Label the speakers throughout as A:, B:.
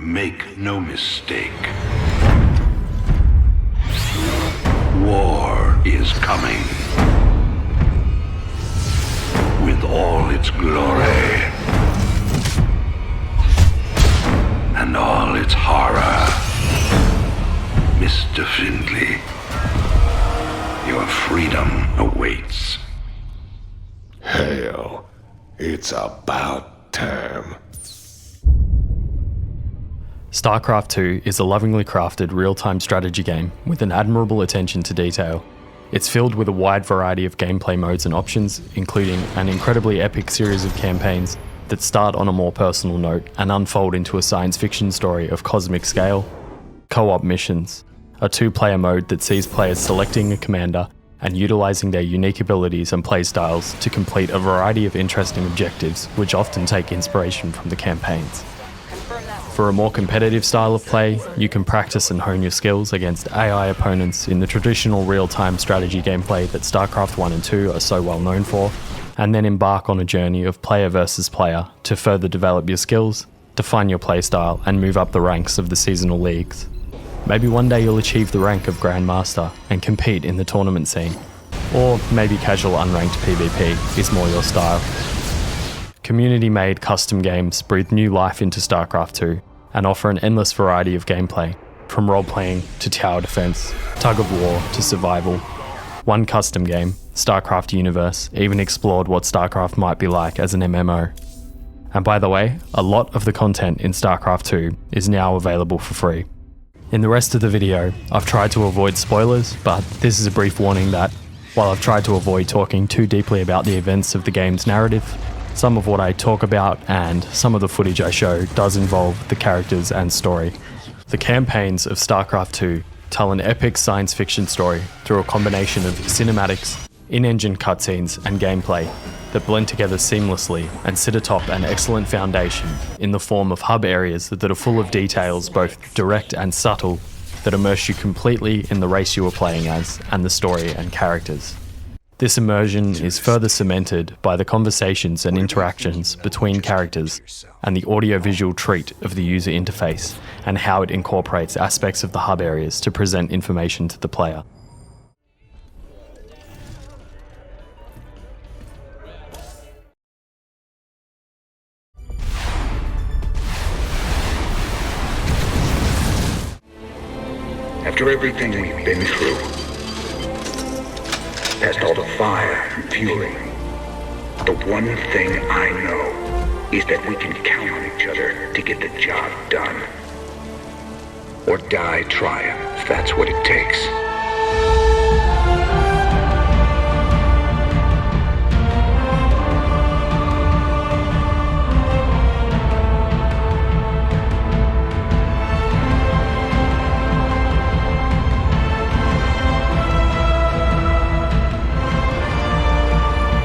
A: Make no mistake. War is coming. With all its glory. And all its horror. Mr. Findlay, your freedom awaits.
B: Hell, it's about time.
C: Starcraft 2 is a lovingly crafted real-time strategy game with an admirable attention to detail. It's filled with a wide variety of gameplay modes and options, including an incredibly epic series of campaigns that start on a more personal note and unfold into a science fiction story of cosmic scale, co-op missions, a two-player mode that sees players selecting a commander and utilising their unique abilities and playstyles to complete a variety of interesting objectives which often take inspiration from the campaigns. For a more competitive style of play, you can practice and hone your skills against AI opponents in the traditional real-time strategy gameplay that Starcraft 1 and 2 are so well known for, and then embark on a journey of player versus player to further develop your skills, define your playstyle, and move up the ranks of the seasonal leagues. Maybe one day you'll achieve the rank of Grandmaster and compete in the tournament scene, or maybe casual unranked PvP is more your style. Community-made custom games breathe new life into Starcraft 2 and offer an endless variety of gameplay, from role-playing to tower defense, tug-of-war to survival. One custom game, Starcraft Universe, even explored what Starcraft might be like as an MMO. And by the way, a lot of the content in Starcraft 2 is now available for free. In the rest of the video, I've tried to avoid spoilers, but this is a brief warning that, while I've tried to avoid talking too deeply about the events of the game's narrative, some of what I talk about and some of the footage I show does involve the characters and story. The campaigns of Starcraft 2 tell an epic science fiction story through a combination of cinematics, in-engine cutscenes and gameplay that blend together seamlessly and sit atop an excellent foundation in the form of hub areas that are full of details both direct and subtle that immerse you completely in the race you are playing as and the story and characters. This immersion is further cemented by the conversations and interactions between characters and the audio-visual treat of the user interface and how it incorporates aspects of the hub areas to present information to the player.
A: After everything we've been through, past all the fire and fury, the one thing I know is that we can count on each other to get the job done. Or die trying, if that's what it takes.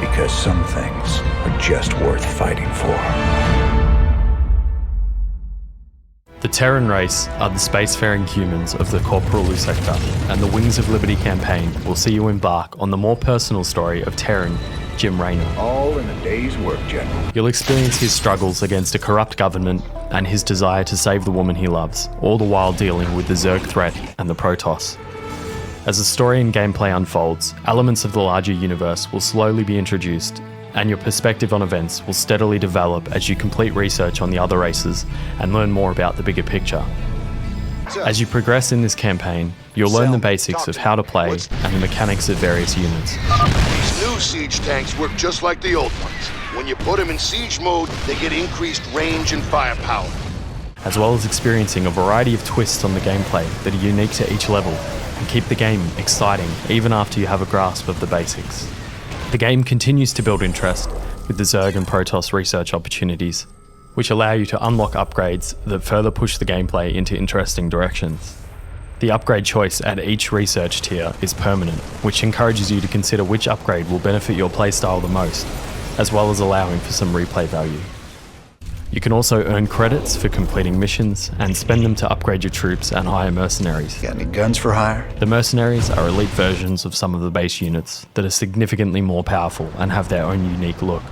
A: Because some things are just worth fighting for.
C: The Terran race are the spacefaring humans of the Corporalu sector, and the Wings of Liberty campaign will see you embark on the more personal story of Terran Jim Raynor.
A: All in a day's work, General.
C: You'll experience his struggles against a corrupt government and his desire to save the woman he loves, all the while dealing with the Zerg threat and the Protoss. As the story and gameplay unfolds, elements of the larger universe will slowly be introduced, and your perspective on events will steadily develop as you complete research on the other races and learn more about the bigger picture. As you progress in this campaign, you'll learn the basics of how to play and the mechanics of various units.
D: These new siege tanks work just like the old ones. When you put them in siege mode, they get increased range and firepower.
C: As well as experiencing a variety of twists on the gameplay that are unique to each level and keep the game exciting even after you have a grasp of the basics. The game continues to build interest with the Zerg and Protoss research opportunities, which allow you to unlock upgrades that further push the gameplay into interesting directions. The upgrade choice at each research tier is permanent, which encourages you to consider which upgrade will benefit your playstyle the most, as well as allowing for some replay value. You can also earn credits for completing missions and spend them to upgrade your troops and hire mercenaries.
A: Got any guns for hire?
C: The mercenaries are elite versions of some of the base units that are significantly more powerful and have their own unique look.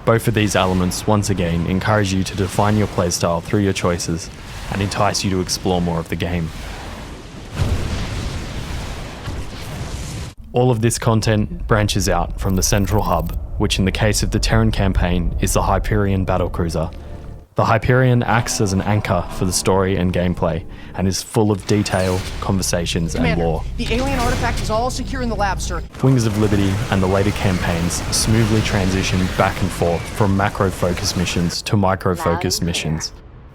C: Both of these elements, once again, encourage you to define your playstyle through your choices and entice you to explore more of the game. All of this content branches out from the central hub, which in the case of the Terran campaign is the Hyperion battlecruiser. The Hyperion acts as an anchor for the story and gameplay, and is full of detail, conversations, and lore.
E: The alien artifact is all secure in the lab, sir.
C: Wings of Liberty and the later campaigns smoothly transition back and forth from macro-focused missions to micro-focused missions.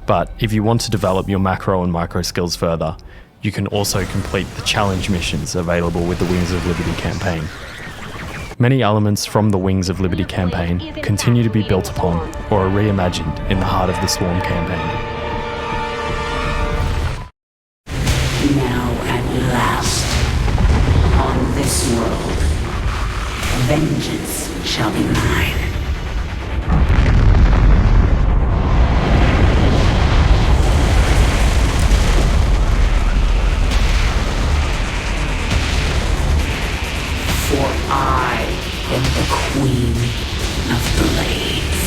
C: But if you want to develop your macro and micro skills further, you can also complete the challenge missions available with the Wings of Liberty campaign. Many elements from the Wings of Liberty campaign continue to be built upon or are reimagined in the Heart of the Swarm campaign.
F: Now at last, on this world, vengeance shall be mine. For I am the Queen of Blades.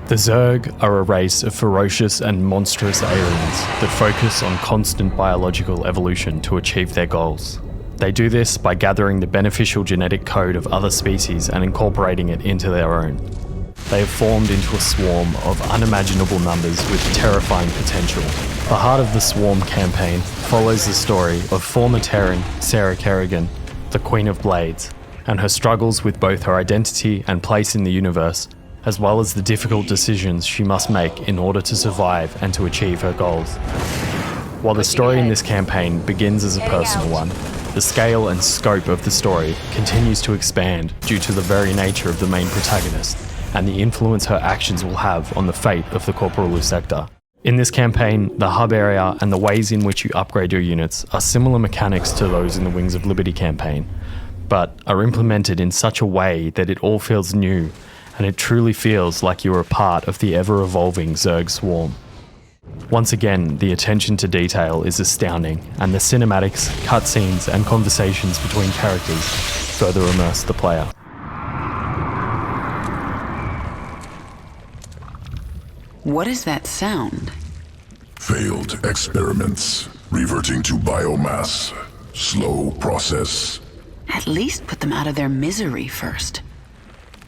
C: The Zerg are a race of ferocious and monstrous aliens that focus on constant biological evolution to achieve their goals. They do this by gathering the beneficial genetic code of other species and incorporating it into their own. They have formed into a swarm of unimaginable numbers with terrifying potential. The Heart of the Swarm campaign follows the story of former Terran Sarah Kerrigan, the Queen of Blades, and her struggles with both her identity and place in the universe, as well as the difficult decisions she must make in order to survive and to achieve her goals. While the story in this campaign begins as a personal one, the scale and scope of the story continues to expand due to the very nature of the main protagonist and the influence her actions will have on the fate of the Corporalus sector. In this campaign, the hub area and the ways in which you upgrade your units are similar mechanics to those in the Wings of Liberty campaign, but are implemented in such a way that it all feels new and it truly feels like you are a part of the ever-evolving Zerg swarm. Once again, the attention to detail is astounding, and the cinematics, cutscenes, and conversations between characters further immerse the player.
F: What is that sound?
G: Failed experiments, reverting to biomass. Slow process.
F: At least put them out of their misery first.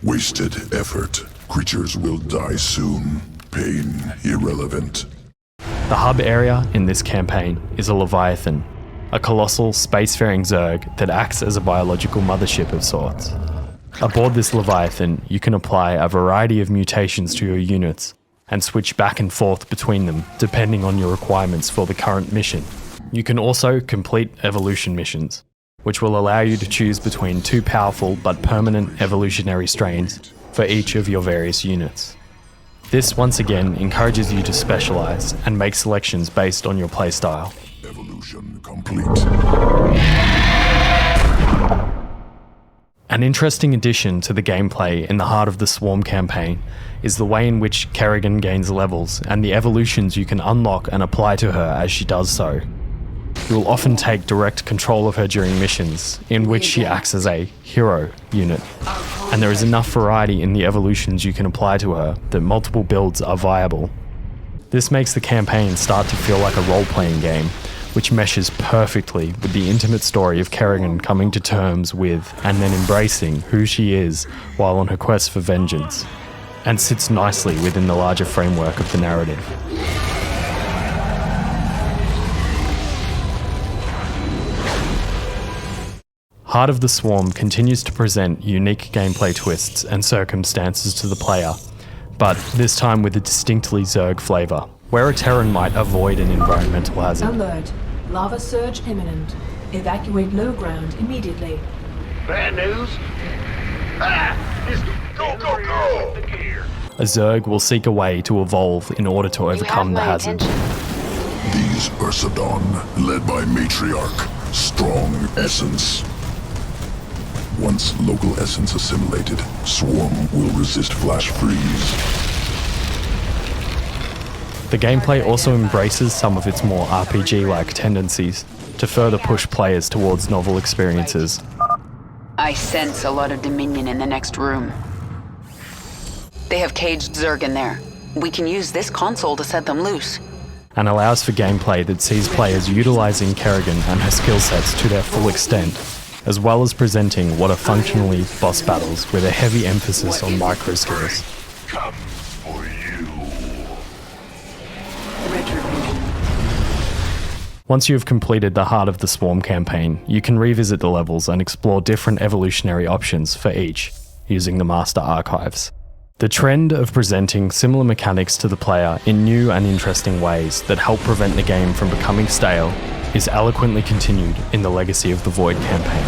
G: Wasted effort. Creatures will die soon. Pain irrelevant.
C: The hub area in this campaign is a Leviathan, a colossal spacefaring Zerg that acts as a biological mothership of sorts. Aboard this Leviathan, you can apply a variety of mutations to your units and switch back and forth between them depending on your requirements for the current mission. You can also complete evolution missions, which will allow you to choose between two powerful but permanent evolutionary strains for each of your various units. This once again encourages you to specialize and make selections based on your playstyle.
G: Evolution complete.
C: An interesting addition to the gameplay in the Heart of the Swarm campaign is the way in which Kerrigan gains levels and the evolutions you can unlock and apply to her as she does so. You will often take direct control of her during missions, in which she acts as a hero unit, and there is enough variety in the evolutions you can apply to her that multiple builds are viable. This makes the campaign start to feel like a role-playing game, which meshes perfectly with the intimate story of Kerrigan coming to terms with and then embracing who she is while on her quest for vengeance, and sits nicely within the larger framework of the narrative. Heart of the Swarm continues to present unique gameplay twists and circumstances to the player, but this time with a distinctly Zerg flavour, where a Terran might avoid an environmental hazard.
H: Alert. Lava surge imminent. Evacuate low ground immediately.
D: Bad news? Go, go, go!
C: A Zerg will seek a way to evolve in order to overcome the hazard.
G: These Ursadon, led by Matriarch. Strong essence. Once local essence assimilated, Swarm will resist flash freeze.
C: The gameplay also embraces some of its more RPG-like tendencies to further push players towards novel experiences.
F: I sense a lot of Dominion in the next room. They have caged Zerg in there. We can use this console to set them loose.
C: And allows for gameplay that sees players utilising Kerrigan and her skill sets to their full extent, as well as presenting what are functionally boss battles with a heavy emphasis on micro skills.
G: Come for you.
C: Once you have completed the Heart of the Swarm campaign, you can revisit the levels and explore different evolutionary options for each, using the Master Archives. The trend of presenting similar mechanics to the player in new and interesting ways that help prevent the game from becoming stale is eloquently continued in the Legacy of the Void campaign.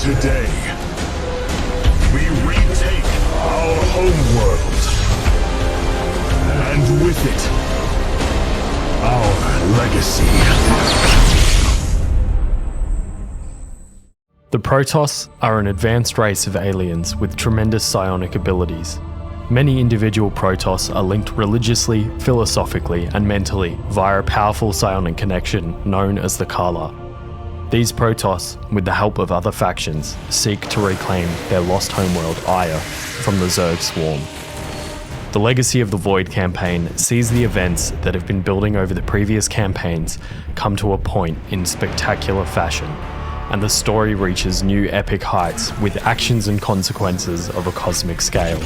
G: Today, we retake our homeworld, and with it, our legacy.
C: The Protoss are an advanced race of aliens with tremendous psionic abilities. Many individual Protoss are linked religiously, philosophically, and mentally via a powerful psionic connection known as the Kala. These Protoss, with the help of other factions, seek to reclaim their lost homeworld Aya from the Zerg swarm. The Legacy of the Void campaign sees the events that have been building over the previous campaigns come to a point in spectacular fashion, and the story reaches new epic heights with actions and consequences of a cosmic scale.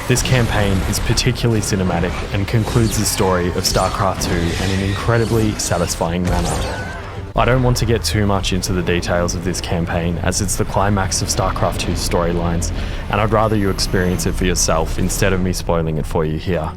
C: This campaign is particularly cinematic and concludes the story of Starcraft 2 in an incredibly satisfying manner. I don't want to get too much into the details of this campaign, as it's the climax of Starcraft 2's storylines, and I'd rather you experience it for yourself instead of me spoiling it for you here.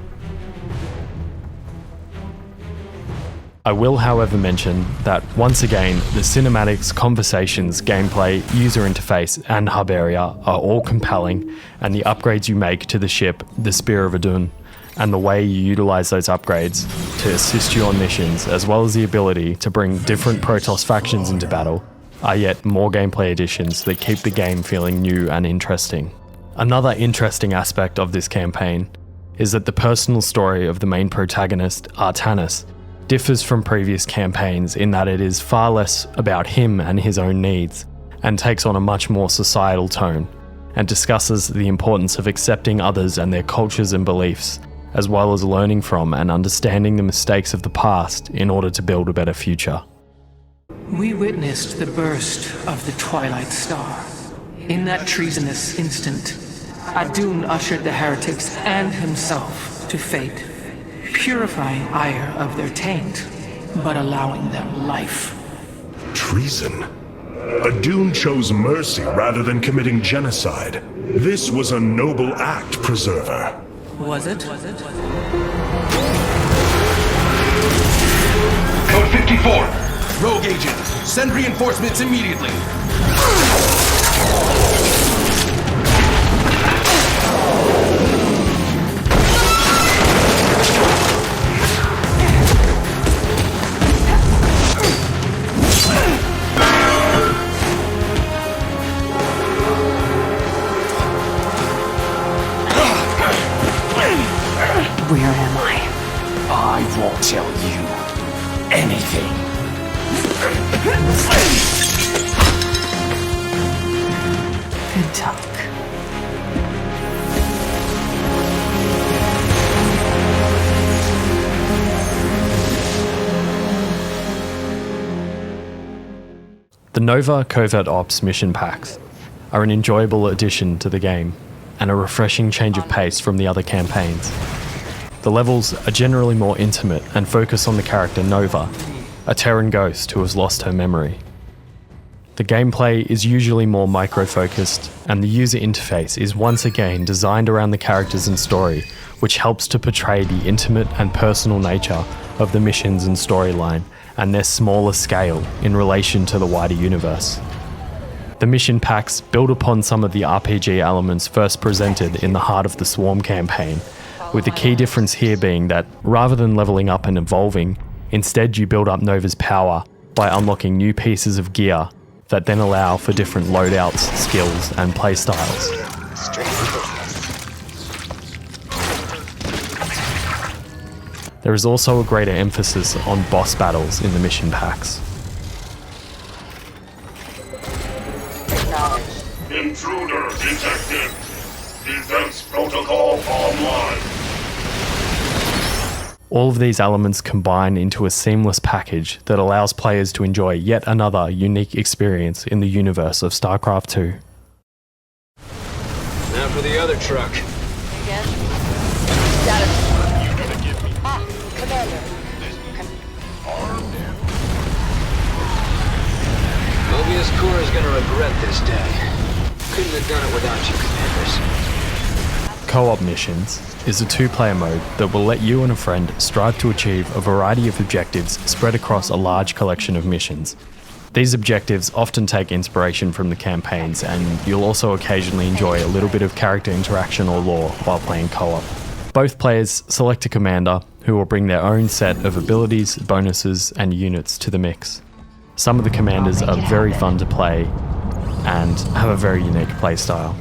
C: I will, however, mention that, once again, the cinematics, conversations, gameplay, user interface, and hub area are all compelling, and the upgrades you make to the ship, the Spear of Adun, and the way you utilize those upgrades to assist you on missions, as well as the ability to bring different Protoss factions into battle, are yet more gameplay additions that keep the game feeling new and interesting. Another interesting aspect of this campaign is that the personal story of the main protagonist, Artanis, differs from previous campaigns in that it is far less about him and his own needs, and takes on a much more societal tone, and discusses the importance of accepting others and their cultures and beliefs, as well as learning from and understanding the mistakes of the past in order to build a better future.
I: We witnessed the burst of the Twilight Star. In that treasonous instant, Adun ushered the heretics and himself to fate, purifying Ire of their taint, but allowing them life.
G: Treason? Adun chose mercy rather than committing genocide. This was a noble act, Preserver.
I: Was it?
J: Code 54! Rogue agent, send reinforcements immediately!
F: Where am I?
J: I won't tell you.
B: anything.
H: Good talk.
C: The Nova Covert Ops mission packs are an enjoyable addition to the game and a refreshing change of pace from the other campaigns. The levels are generally more intimate and focus on the character Nova, a Terran ghost who has lost her memory. The gameplay is usually more micro-focused, and the user interface is once again designed around the characters and story, which helps to portray the intimate and personal nature of the missions and storyline and their smaller scale in relation to the wider universe. The mission packs build upon some of the RPG elements first presented in the Heart of the Swarm campaign, with the key difference here being that rather than leveling up and evolving, instead you build up Nova's power by unlocking new pieces of gear that then allow for different loadouts, skills, and playstyles. There is also a greater emphasis on boss battles in the mission packs.
G: Intruder detected. Defense protocol online.
C: All of these elements combine into a seamless package that allows players to enjoy yet another unique experience in the universe of Starcraft 2.
K: Now for the other truck.
L: Again? Status. Commander.
K: Mobius Core is gonna regret this day. Couldn't have done it without you, Commanders.
C: Co-op missions is a two-player mode that will let you and a friend strive to achieve a variety of objectives spread across a large collection of missions. These objectives often take inspiration from the campaigns, and you'll also occasionally enjoy a little bit of character interaction or lore while playing co-op. Both players select a commander who will bring their own set of abilities, bonuses, and units to the mix. Some of the commanders are very fun to play and have a very unique playstyle.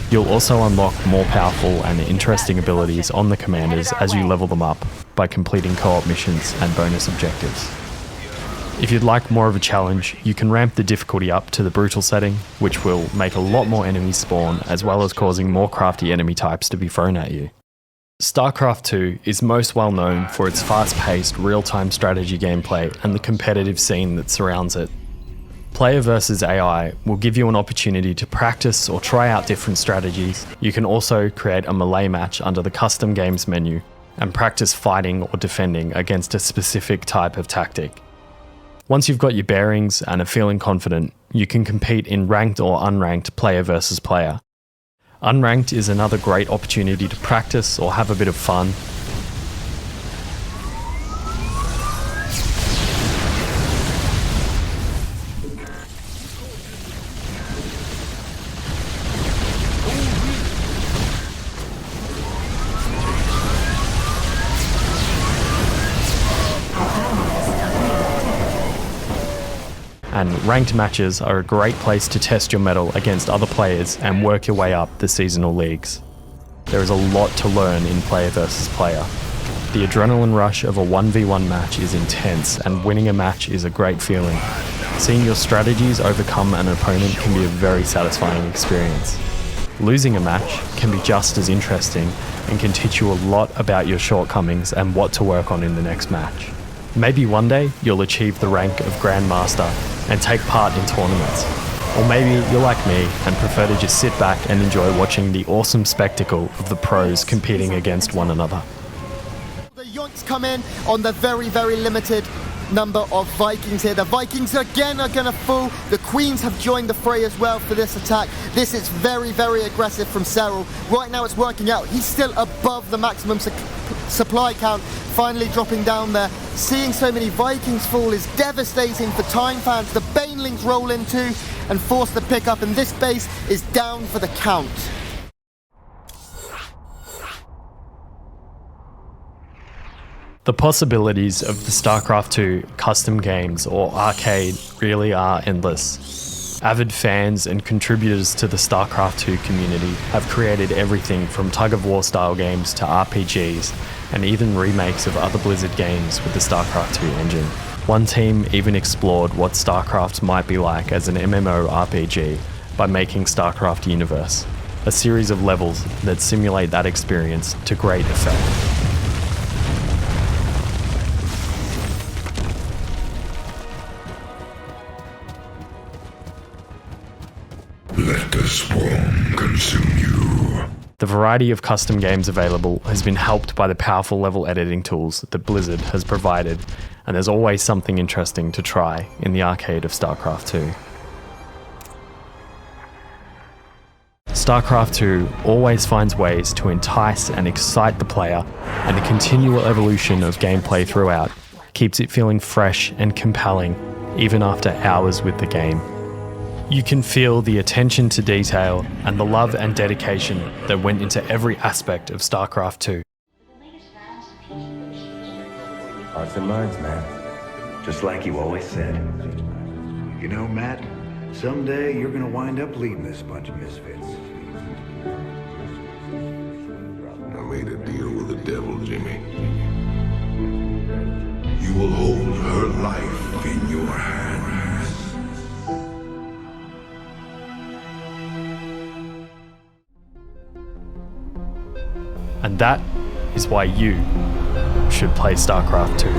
C: You'll also unlock more powerful and interesting abilities on the commanders as you level them up by completing co-op missions and bonus objectives. If you'd like more of a challenge, you can ramp the difficulty up to the brutal setting, which will make a lot more enemies spawn, as well as causing more crafty enemy types to be thrown at you. Starcraft 2 is most well known for its fast-paced, real-time strategy gameplay and the competitive scene that surrounds it. Player versus AI will give you an opportunity to practice or try out different strategies. You can also create a melee match under the custom games menu and practice fighting or defending against a specific type of tactic. Once you've got your bearings and are feeling confident, you can compete in ranked or unranked player versus player. Unranked is another great opportunity to practice or have a bit of fun. And ranked matches are a great place to test your mettle against other players and work your way up the seasonal leagues. There is a lot to learn in player versus player. The adrenaline rush of a 1v1 match is intense, and winning a match is a great feeling. Seeing your strategies overcome an opponent can be a very satisfying experience. Losing a match can be just as interesting and can teach you a lot about your shortcomings and what to work on in the next match. Maybe one day you'll achieve the rank of Grandmaster and take part in tournaments. Or maybe you're like me and prefer to just sit back and enjoy watching the awesome spectacle of the pros competing against one another.
M: The Yoinks come in on the very, very limited number of Vikings here. The Vikings again are going to fall. The Queens have joined the fray as well for this attack. This is very, very aggressive from Cyril. Right now it's working out. He's still above the maximum supply count, finally dropping down there. Seeing so many Vikings fall is devastating for Time fans. The Banelings roll in too and force the pickup, and this base is down for the count.
C: The possibilities of the StarCraft 2 custom games or arcade really are endless. Avid fans and contributors to the Starcraft 2 community have created everything from tug-of-war style games to RPGs, and even remakes of other Blizzard games with the Starcraft 2 engine. One team even explored what Starcraft might be like as an MMORPG by making Starcraft Universe, a series of levels that simulate that experience to great effect.
B: Let the swarm consume you.
C: The variety of custom games available has been helped by the powerful level editing tools that Blizzard has provided, and there's always something interesting to try in the arcade of Starcraft 2. Starcraft 2 always finds ways to entice and excite the player, and the continual evolution of gameplay throughout keeps it feeling fresh and compelling even after hours with the game. You can feel the attention to detail and the love and dedication that went into every aspect of Starcraft 2.
A: Hearts and minds, Matt. Just like you always said. You know, Matt, someday you're gonna wind up leading this bunch of misfits.
B: I made a deal with the devil, Jimmy. You will hold her life in your hands.
C: And that is why you should play Starcraft 2.